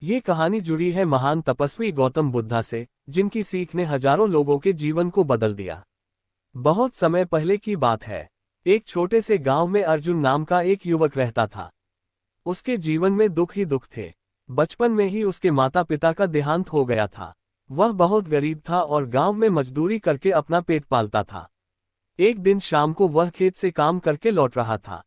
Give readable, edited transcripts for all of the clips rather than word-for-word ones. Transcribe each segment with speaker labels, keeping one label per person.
Speaker 1: ये कहानी जुड़ी है महान तपस्वी गौतम बुद्धा से, जिनकी सीख ने हजारों लोगों के जीवन को बदल दिया। बहुत समय पहले की बात है। एक छोटे से गांव में अर्जुन नाम का एक युवक रहता था। उसके जीवन में दुख ही दुख थे। बचपन में ही उसके माता पिता का देहांत हो गया था। वह बहुत गरीब था और गांव में मजदूरी करके अपना पेट पालता था। एक दिन शाम को वह खेत से काम करके लौट रहा था।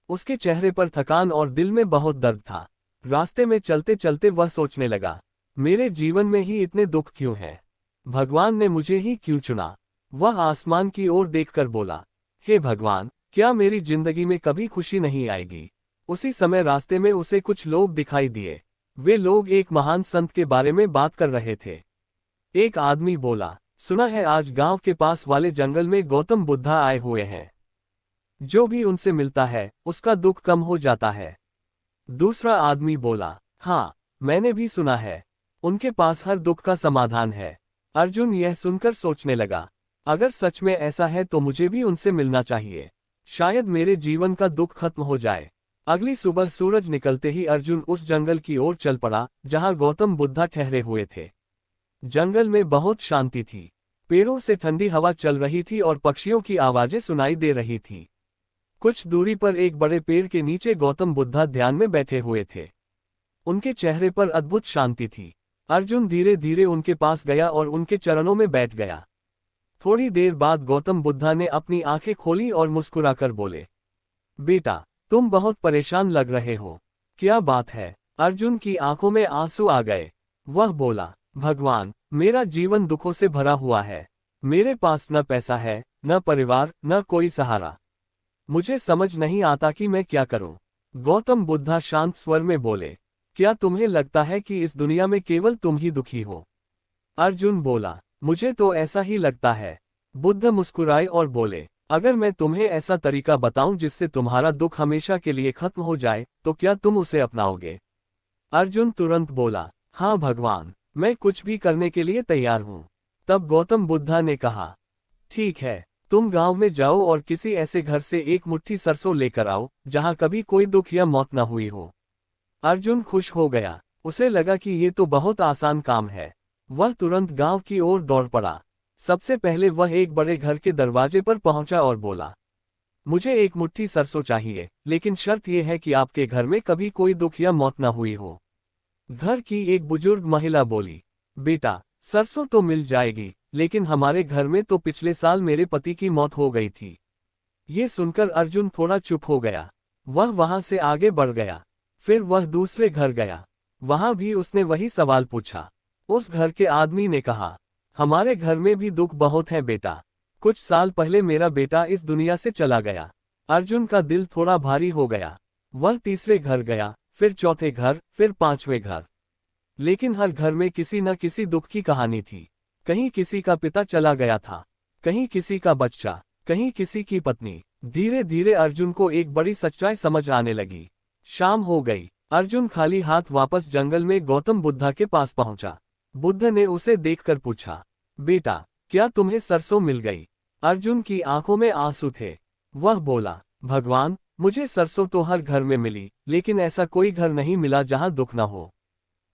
Speaker 1: उसके चेहरे पर थकान और दिल में बहुत दर्द था। रास्ते में चलते चलते वह सोचने लगा, मेरे जीवन में ही इतने दुख क्यों हैं? भगवान ने मुझे ही क्यों चुना? वह आसमान की ओर देखकर बोला, हे भगवान, क्या मेरी जिंदगी में कभी खुशी नहीं आएगी? उसी समय रास्ते में उसे कुछ लोग दिखाई दिए। वे लोग एक महान संत के बारे में बात कर रहे थे। एक आदमी बोला, सुना है आज गांव के पास वाले जंगल में गौतम बुद्धा आए हुए हैं। जो भी उनसे मिलता है उसका दुख कम हो जाता है। दूसरा आदमी बोला, हाँ, मैंने भी सुना है। उनके पास हर दुख का समाधान है। अर्जुन यह सुनकर सोचने लगा, अगर सच में ऐसा है तो मुझे भी उनसे मिलना चाहिए। शायद मेरे जीवन का दुख खत्म हो जाए। अगली सुबह सूरज निकलते ही अर्जुन उस जंगल की ओर चल पड़ा जहां गौतम बुद्धा ठहरे हुए थे। जंगल में बहुत शांति थी। पेड़ों से ठंडी हवा चल रही थी और पक्षियों की आवाजें सुनाई दे रही थी। कुछ दूरी पर एक बड़े पेड़ के नीचे गौतम बुद्धा ध्यान में बैठे हुए थे। उनके चेहरे पर अद्भुत शांति थी। अर्जुन धीरे धीरे उनके पास गया और उनके चरणों में बैठ गया। थोड़ी देर बाद गौतम बुद्धा ने अपनी आंखें खोली और मुस्कुराकर बोले, बेटा, तुम बहुत परेशान लग रहे हो। क्या बात है? अर्जुन की आंखों में आंसू आ गए। वह बोला, भगवान, मेरा जीवन दुखों से भरा हुआ है। मेरे पास न पैसा है, न परिवार, न कोई सहारा। मुझे समझ नहीं आता कि मैं क्या करूं। गौतम बुद्धा शांत स्वर में बोले, क्या तुम्हें लगता है कि इस दुनिया में केवल तुम ही दुखी हो? अर्जुन बोला, मुझे तो ऐसा ही लगता है। बुद्ध मुस्कुराए और बोले, अगर मैं तुम्हें ऐसा तरीका बताऊं जिससे तुम्हारा दुख हमेशा के लिए खत्म हो जाए, तो क्या तुम उसे अपनाओगे? अर्जुन तुरंत बोला, हाँ भगवान, मैं कुछ भी करने के लिए तैयार हूं। तब गौतम बुद्धा ने कहा, ठीक है, तुम गांव में जाओ और किसी ऐसे घर से एक मुट्ठी सरसों लेकर आओ जहां कभी कोई दुख या मौत न हुई हो। अर्जुन खुश हो गया। उसे लगा कि ये तो बहुत आसान काम है। वह तुरंत गांव की ओर दौड़ पड़ा। सबसे पहले वह एक बड़े घर के दरवाजे पर पहुंचा और बोला, मुझे एक मुट्ठी सरसों चाहिए, लेकिन शर्त यह है कि आपके घर में कभी कोई दुख या मौत न हुई हो। घर की एक बुजुर्ग महिला बोली, बेटा, सरसों तो मिल जाएगी, लेकिन हमारे घर में तो पिछले साल मेरे पति की मौत हो गई थी। ये सुनकर अर्जुन थोड़ा चुप हो गया। वह वहां से आगे बढ़ गया। फिर वह दूसरे घर गया। वहां भी उसने वही सवाल पूछा। उस घर के आदमी ने कहा, हमारे घर में भी दुख बहुत है बेटा। कुछ साल पहले मेरा बेटा इस दुनिया से चला गया। अर्जुन का दिल थोड़ा भारी हो गया। वह तीसरे घर गया, फिर चौथे घर, फिर पांचवें घर। लेकिन हर घर में किसी न किसी दुख की कहानी थी। कहीं किसी का पिता चला गया था, कहीं किसी का बच्चा, कहीं किसी की पत्नी। धीरे धीरे अर्जुन को एक बड़ी सच्चाई समझ आने लगी। शाम हो गई। अर्जुन खाली हाथ वापस जंगल में गौतम बुद्धा के पास पहुंचा। बुद्ध ने उसे देखकर पूछा, बेटा, क्या तुम्हें सरसों मिल गई? अर्जुन की आंखों में आंसू थे। वह बोला, भगवान, मुझे सरसों तो हर घर में मिली, लेकिन ऐसा कोई घर नहीं मिला जहां दुख न हो।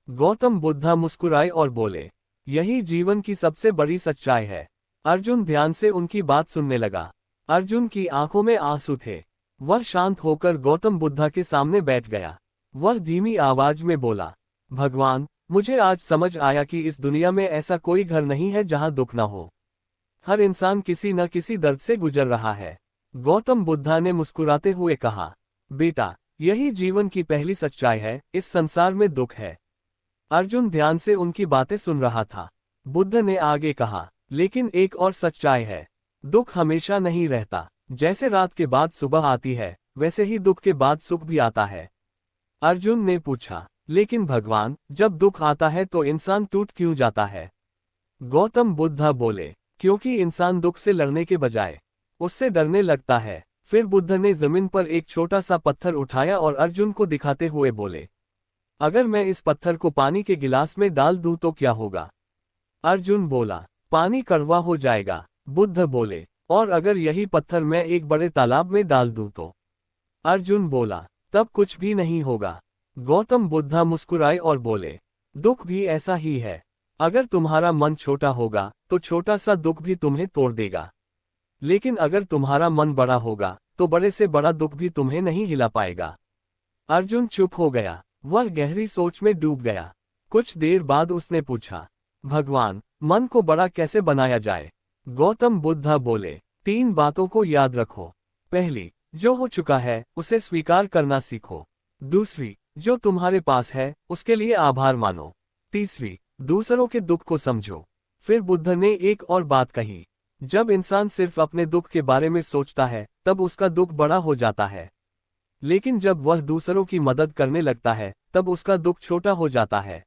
Speaker 1: गौतम बुद्धा मुस्कुराए और बोले, यही जीवन की सबसे बड़ी सच्चाई है। अर्जुन ध्यान से उनकी बात सुनने लगा। अर्जुन की आंखों में आंसू थे। वह शांत होकर गौतम बुद्धा के सामने बैठ गया। वह धीमी आवाज में बोला, भगवान, मुझे आज समझ आया कि इस दुनिया में ऐसा कोई घर नहीं है जहां दुख न हो। हर इंसान किसी न किसी दर्द से गुजर रहा है। गौतम बुद्धा ने मुस्कुराते हुए कहा, बेटा, यही जीवन की पहली सच्चाई है, इस संसार में दुख है। अर्जुन ध्यान से उनकी बातें सुन रहा था। बुद्ध ने आगे कहा, लेकिन एक और सच्चाई है, दुख हमेशा नहीं रहता। जैसे रात के बाद सुबह आती है, वैसे ही दुख के बाद सुख भी आता है। अर्जुन ने पूछा, लेकिन भगवान, जब दुख आता है तो इंसान टूट क्यों जाता है? गौतम बुद्धा बोले, क्योंकि इंसान दुख से लड़ने के बजाय उससे डरने लगता है। फिर बुद्ध ने जमीन पर एक छोटा सा पत्थर उठाया और अर्जुन को दिखाते हुए बोले, अगर मैं इस पत्थर को पानी के गिलास में डाल दूं तो क्या होगा? अर्जुन बोला, पानी कड़वा हो जाएगा। बुद्ध बोले, और अगर यही पत्थर मैं एक बड़े तालाब में डाल दूं तो? अर्जुन बोला, तब कुछ भी नहीं होगा। गौतम बुद्धा मुस्कुराए और बोले, दुख भी ऐसा ही है। अगर तुम्हारा मन छोटा होगा तो छोटा सा दुख भी तुम्हें तोड़ देगा, लेकिन अगर तुम्हारा मन बड़ा होगा तो बड़े से बड़ा दुख भी तुम्हें नहीं हिला पाएगा। अर्जुन चुप हो गया, वह गहरी सोच में डूब गया। कुछ देर बाद उसने पूछा, भगवान, मन को बड़ा कैसे बनाया जाए? गौतम बुद्धा बोले, 3 बातों को याद रखो। पहली, जो हो चुका है उसे स्वीकार करना सीखो। दूसरी, जो तुम्हारे पास है उसके लिए आभार मानो। तीसरी, दूसरों के दुख को समझो। फिर बुद्ध ने एक और बात कही, जब इंसान सिर्फ अपने दुख के बारे में सोचता है तब उसका दुख बड़ा हो जाता है, लेकिन जब वह दूसरों की मदद करने लगता है तब उसका दुख छोटा हो जाता है।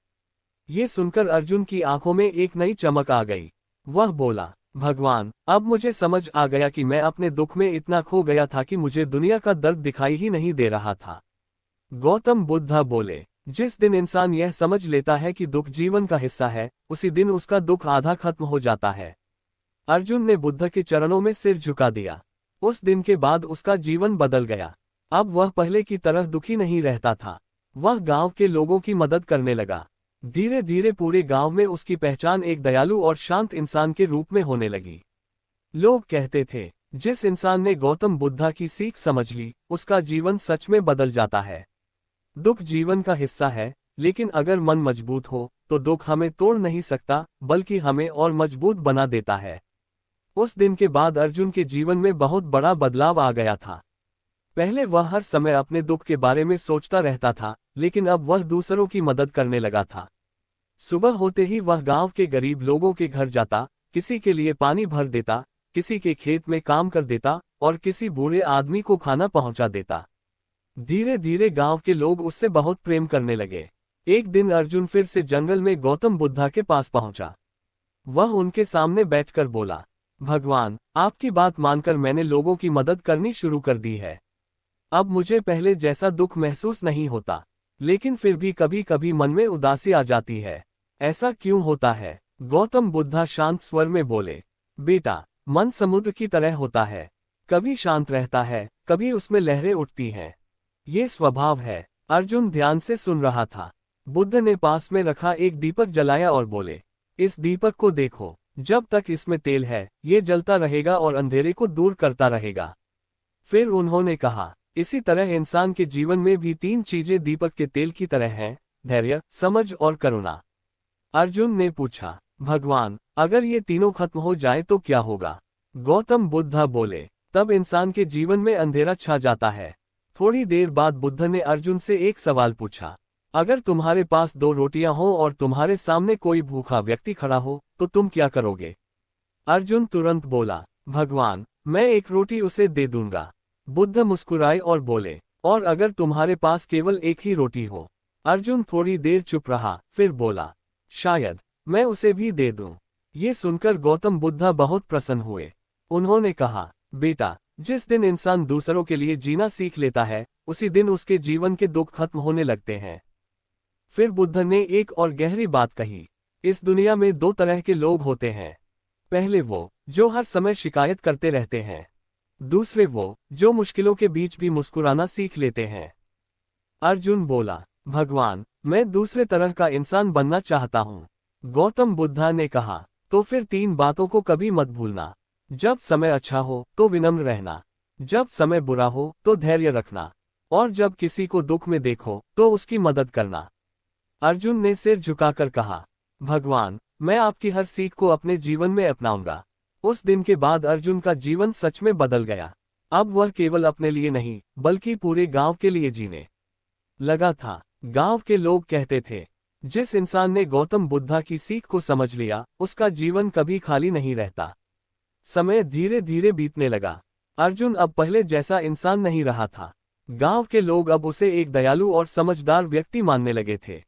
Speaker 1: ये सुनकर अर्जुन की आंखों में एक नई चमक आ गई। वह बोला, भगवान, अब मुझे समझ आ गया कि मैं अपने दुख में इतना खो गया था कि मुझे दुनिया का दर्द दिखाई ही नहीं दे रहा था। गौतम बुद्धा बोले, जिस दिन इंसान यह समझ लेता है कि दुख जीवन का हिस्सा है, उसी दिन उसका दुख आधा खत्म हो जाता है। अर्जुन ने बुद्ध के चरणों में सिर झुका दिया। उस दिन के बाद उसका जीवन बदल गया। अब वह पहले की तरह दुखी नहीं रहता था। वह गांव के लोगों की मदद करने लगा। धीरे धीरे पूरे गांव में उसकी पहचान एक दयालु और शांत इंसान के रूप में होने लगी। लोग कहते थे, जिस इंसान ने गौतम बुद्धा की सीख समझ ली, उसका जीवन सच में बदल जाता है। दुख जीवन का हिस्सा है, लेकिन अगर मन मजबूत हो तो दुख हमें तोड़ नहीं सकता, बल्कि हमें और मजबूत बना देता है। उस दिन के बाद अर्जुन के जीवन में बहुत बड़ा बदलाव आ गया था। पहले वह हर समय अपने दुख के बारे में सोचता रहता था, लेकिन अब वह दूसरों की मदद करने लगा था। सुबह होते ही वह गांव के गरीब लोगों के घर जाता, किसी के लिए पानी भर देता, किसी के खेत में काम कर देता और किसी बूढ़े आदमी को खाना पहुंचा देता। धीरे धीरे गांव के लोग उससे बहुत प्रेम करने लगे। एक दिन अर्जुन फिर से जंगल में गौतम बुद्धा के पास पहुंचा। वह उनके सामने बैठकर बोला, भगवान, आपकी बात मानकर मैंने लोगों की मदद करनी शुरू कर दी है। अब मुझे पहले जैसा दुख महसूस नहीं होता, लेकिन फिर भी कभी कभी मन में उदासी आ जाती है। ऐसा क्यों होता है? गौतम बुद्धा शांत स्वर में बोले, बेटा, मन समुद्र की तरह होता है, कभी शांत रहता है, कभी उसमें लहरें उठती हैं। ये स्वभाव है। अर्जुन ध्यान से सुन रहा था। बुद्ध ने पास में रखा एक दीपक जलाया और बोले, इस दीपक को देखो, जब तक इसमें तेल है ये जलता रहेगा और अंधेरे को दूर करता रहेगा। फिर उन्होंने कहा, इसी तरह इंसान के जीवन में भी 3 चीजें दीपक के तेल की तरह हैं, धैर्य, समझ और करुणा। अर्जुन ने पूछा, भगवान, अगर ये तीनों खत्म हो जाए तो क्या होगा? गौतम बुद्धा बोले, तब इंसान के जीवन में अंधेरा छा जाता है। थोड़ी देर बाद बुद्ध ने अर्जुन से एक सवाल पूछा, अगर तुम्हारे पास 2 रोटियां हो और तुम्हारे सामने कोई भूखा व्यक्ति खड़ा हो तो तुम क्या करोगे? अर्जुन तुरंत बोला, भगवान, मैं एक रोटी उसे दे दूंगा। बुद्ध मुस्कुराए और बोले, और अगर तुम्हारे पास केवल एक ही रोटी हो? अर्जुन थोड़ी देर चुप रहा, फिर बोला, शायद मैं उसे भी दे दूं। ये सुनकर गौतम बुद्धा बहुत प्रसन्न हुए। उन्होंने कहा, बेटा, जिस दिन इंसान दूसरों के लिए जीना सीख लेता है, उसी दिन उसके जीवन के दुख खत्म होने लगते हैं। फिर बुद्ध ने एक और गहरी बात कही, इस दुनिया में 2 तरह के लोग होते हैं। पहले वो जो हर समय शिकायत करते रहते हैं, दूसरे वो जो मुश्किलों के बीच भी मुस्कुराना सीख लेते हैं। अर्जुन बोला, भगवान, मैं दूसरे तरह का इंसान बनना चाहता हूँ। गौतम बुद्धा ने कहा, तो फिर 3 बातों को कभी मत भूलना। जब समय अच्छा हो तो विनम्र रहना, जब समय बुरा हो तो धैर्य रखना, और जब किसी को दुख में देखो तो उसकी मदद करना। अर्जुन ने सिर झुकाकर कहा, भगवान, मैं आपकी हर सीख को अपने जीवन में अपनाऊंगा। उस दिन के बाद अर्जुन का जीवन सच में बदल गया। अब वह केवल अपने लिए नहीं, बल्कि पूरे गांव के लिए जीने लगा था। गांव के लोग कहते थे, जिस इंसान ने गौतम बुद्धा की सीख को समझ लिया, उसका जीवन कभी खाली नहीं रहता। समय धीरे धीरे बीतने लगा। अर्जुन अब पहले जैसा इंसान नहीं रहा था। गांव के लोग अब उसे एक दयालु और समझदार व्यक्ति मानने लगे थे।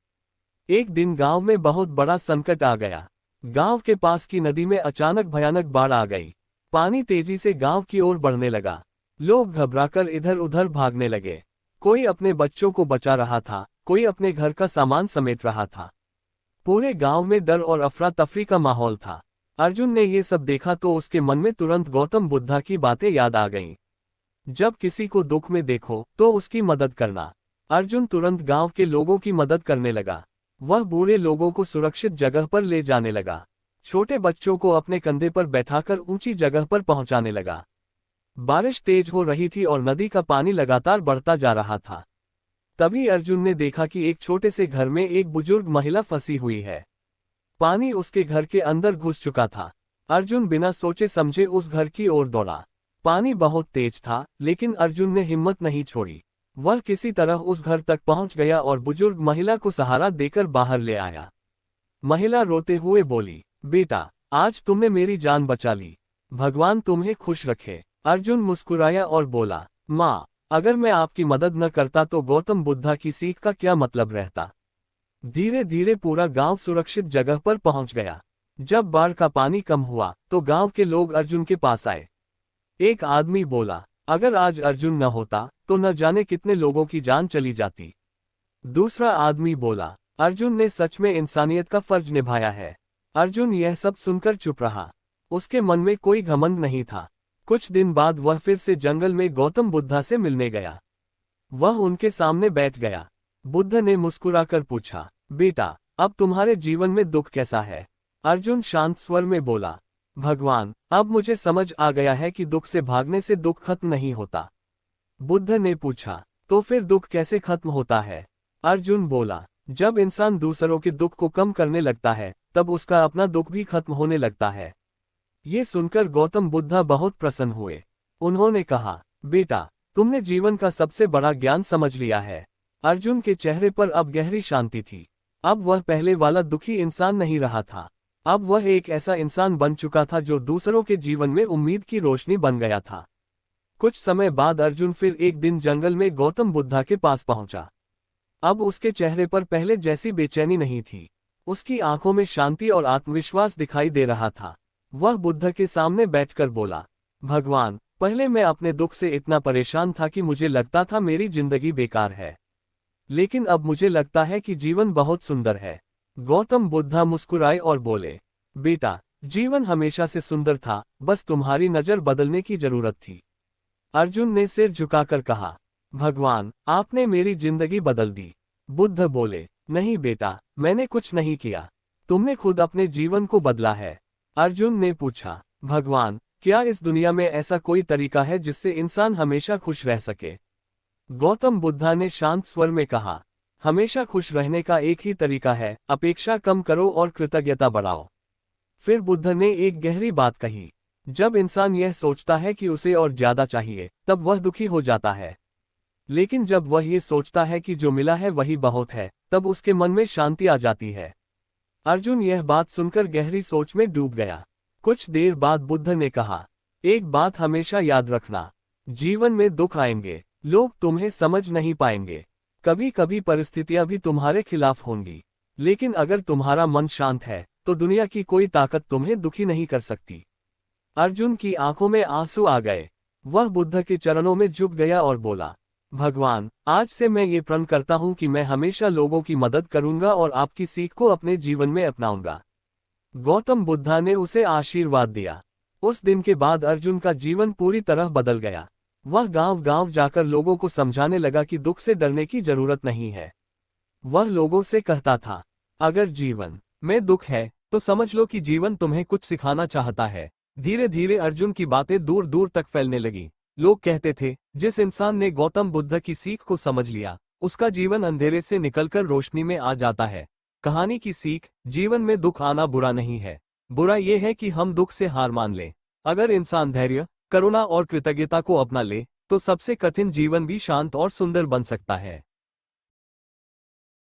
Speaker 1: एक दिन गांव में बहुत बड़ा संकट आ गया। गांव के पास की नदी में अचानक भयानक बाढ़ आ गई। पानी तेजी से गांव की ओर बढ़ने लगा। लोग घबराकर इधर उधर भागने लगे। कोई अपने बच्चों को बचा रहा था, कोई अपने घर का सामान समेट रहा था। पूरे गांव में डर और अफरा तफरी का माहौल था। अर्जुन ने ये सब देखा तो उसके मन में तुरंत गौतम बुद्धा की बातें याद आ गईं। जब किसी को दुख में देखो तो उसकी मदद करना, अर्जुन तुरंत गांव के लोगों की मदद करने लगा। वह बूढ़े लोगों को सुरक्षित जगह पर ले जाने लगा। छोटे बच्चों को अपने कंधे पर बैठाकर ऊंची जगह पर पहुंचाने लगा। बारिश तेज हो रही थी और नदी का पानी लगातार बढ़ता जा रहा था। तभी अर्जुन ने देखा कि एक छोटे से घर में एक बुजुर्ग महिला फंसी हुई है। पानी उसके घर के अंदर घुस चुका था। अर्जुन बिना सोचे समझे उस घर की ओर दौड़ा। पानी बहुत तेज था, लेकिन अर्जुन ने हिम्मत नहीं छोड़ी। वह किसी तरह उस घर तक पहुंच गया और बुजुर्ग महिला को सहारा देकर बाहर ले आया। महिला रोते हुए बोली, बेटा, आज तुमने मेरी जान बचा ली। भगवान तुम्हें खुश रखे। अर्जुन मुस्कुराया और बोला, माँ, अगर मैं आपकी मदद न करता तो गौतम बुद्धा की सीख का क्या मतलब रहता। धीरे धीरे पूरा गांव सुरक्षित जगह पर पहुंच गया। जब बाढ़ का पानी कम हुआ तो गांव के लोग अर्जुन के पास आए। एक आदमी बोला, अगर आज अर्जुन न होता तो न जाने कितने लोगों की जान चली जाती। दूसरा आदमी बोला, अर्जुन ने सच में इंसानियत का फर्ज निभाया है। अर्जुन यह सब सुनकर चुप रहा। उसके मन में कोई घमंड नहीं था। कुछ दिन बाद वह फिर से जंगल में गौतम बुद्धा से मिलने गया। वह उनके सामने बैठ गया। बुद्ध ने मुस्कुराकर पूछा, बेटा, अब तुम्हारे जीवन में दुख कैसा है। अर्जुन शांत स्वर में बोला, भगवान, अब मुझे समझ आ गया है कि दुख से भागने से दुख खत्म नहीं होता। बुद्ध ने पूछा, तो फिर दुख कैसे खत्म होता है। अर्जुन बोला, जब इंसान दूसरों के दुख को कम करने लगता है तब उसका अपना दुख भी खत्म होने लगता है। ये सुनकर गौतम बुद्धा बहुत प्रसन्न हुए। उन्होंने कहा, बेटा, तुमने जीवन का सबसे बड़ा ज्ञान समझ लिया है। अर्जुन के चेहरे पर अब गहरी शांति थी। अब वह पहले वाला दुखी इंसान नहीं रहा था। अब वह एक ऐसा इंसान बन चुका था जो दूसरों के जीवन में उम्मीद की रोशनी बन गया था। कुछ समय बाद अर्जुन फिर एक दिन जंगल में गौतम बुद्धा के पास पहुंचा। अब उसके चेहरे पर पहले जैसी बेचैनी नहीं थी। उसकी आंखों में शांति और आत्मविश्वास दिखाई दे रहा था। वह बुद्ध के सामने बैठकर बोला, भगवान, पहले मैं अपने दुख से इतना परेशान था कि मुझे लगता था मेरी जिंदगी बेकार है, लेकिन अब मुझे लगता है कि जीवन बहुत सुंदर है। गौतम बुद्धा मुस्कुराए और बोले, बेटा, जीवन हमेशा से सुंदर था, बस तुम्हारी नजर बदलने की जरूरत थी। अर्जुन ने सिर झुकाकर कहा, भगवान, आपने मेरी जिंदगी बदल दी। बुद्ध बोले, नहीं बेटा, मैंने कुछ नहीं किया, तुमने खुद अपने जीवन को बदला है। अर्जुन ने पूछा, भगवान, क्या इस दुनिया में ऐसा कोई तरीका है जिससे इंसान हमेशा खुश रह सके। गौतम बुद्धा ने शांत स्वर में कहा, हमेशा खुश रहने का एक ही तरीका है, अपेक्षा कम करो और कृतज्ञता बढ़ाओ। फिर बुद्ध ने एक गहरी बात कही, जब इंसान यह सोचता है कि उसे और ज्यादा चाहिए तब वह दुखी हो जाता है, लेकिन जब वह ये सोचता है कि जो मिला है वही बहुत है तब उसके मन में शांति आ जाती है। अर्जुन यह बात सुनकर गहरी सोच में डूब गया। कुछ देर बाद बुद्ध ने कहा, एक बात हमेशा याद रखना, जीवन में दुख आएंगे, लोग तुम्हें समझ नहीं पाएंगे, कभी कभी परिस्थितियां भी तुम्हारे खिलाफ होंगी, लेकिन अगर तुम्हारा मन शांत है तो दुनिया की कोई ताकत तुम्हें दुखी नहीं कर सकती। अर्जुन की आंखों में आंसू आ गए। वह बुद्ध के चरणों में झुक गया और बोला, भगवान, आज से मैं ये प्रण करता हूं कि मैं हमेशा लोगों की मदद करूंगा और आपकी सीख को अपने जीवन में अपनाऊंगा। गौतम बुद्धा ने उसे आशीर्वाद दिया। उस दिन के बाद अर्जुन का जीवन पूरी तरह बदल गया। वह गांव-गांव जाकर लोगों को समझाने लगा कि दुख से डरने की जरूरत नहीं है। वह लोगों से कहता था, अगर जीवन में दुख है तो समझ लो कि जीवन तुम्हें कुछ सिखाना चाहता है। धीरे धीरे अर्जुन की बातें दूर दूर तक फैलने लगी। लोग कहते थे, जिस इंसान ने गौतम बुद्ध की सीख को समझ लिया उसका जीवन अंधेरे से निकलकर रोशनी में आ जाता है। कहानी की सीख, जीवन में दुख आना बुरा नहीं है, बुरा यह है कि हम दुख से हार मान लें। अगर इंसान धैर्य, करुणा और कृतज्ञता को अपना ले तो सबसे कठिन जीवन भी शांत और सुंदर बन सकता है।